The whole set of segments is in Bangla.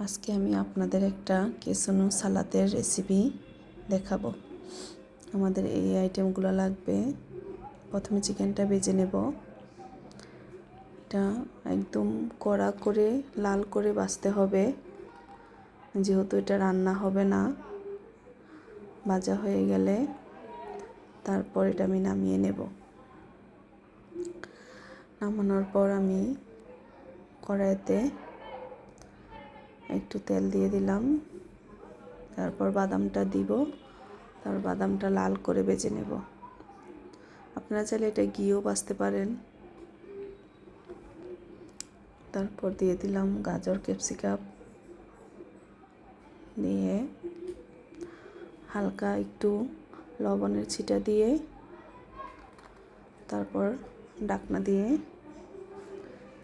আজকে আমি আপনাদের একটা কেসনো সালাদের রেসিপি দেখাবো। আমাদের এই আইটেমগুলো লাগবে। প্রথমে চিকেনটা ভেজে নেব। এটা একদম কড়া করে লাল করে ভাজতে হবে, যেহেতু এটা রান্না হবে না। ভাজা হয়ে গেলে তারপর এটা আমি নামিয়ে নেব। নামানোর পর আমি কড়াইতে একটু তেল দিয়ে দিলাম, তারপর বাদামটা দিব। তারপর বাদামটা লাল করে ভেজে নেব। আপনারা চাইলে এটা ঘিও ভাজতে পারেন। তারপর দিয়ে দিলাম গাজর, ক্যাপসিকাম দিয়ে হালকা একটু লবণের ছিটা দিয়ে তারপর ঢাকনা দিয়ে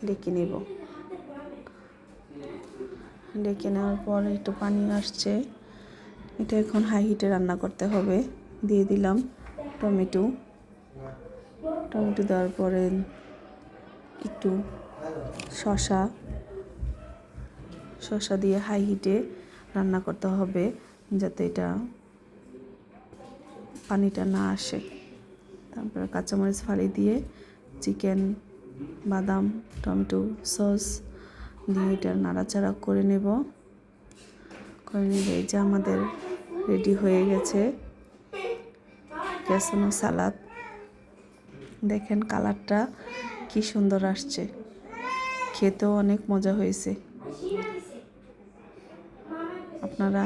ঢেকে নেব। ঢেকে নেওয়ার পর একটু পানি আসছে, এটা এখন হাই হিটে রান্না করতে হবে। দিয়ে দিলাম টমেটো দেওয়ার পরে একটু শসা দিয়ে হাই হিটে রান্না করতে হবে, যাতে এটা পানিটা না আসে। তারপরে কাঁচামরিচ ফালি দিয়ে চিকেন, বাদাম, টমেটো সস দিয়ে এটা নাড়াচাড়া করে নেব। এই যে আমাদের রেডি হয়ে গেছে কেসনো সালাদ। দেখেন কালারটা কি সুন্দর আসছে, খেতেও অনেক মজা হয়েছে। আপনারা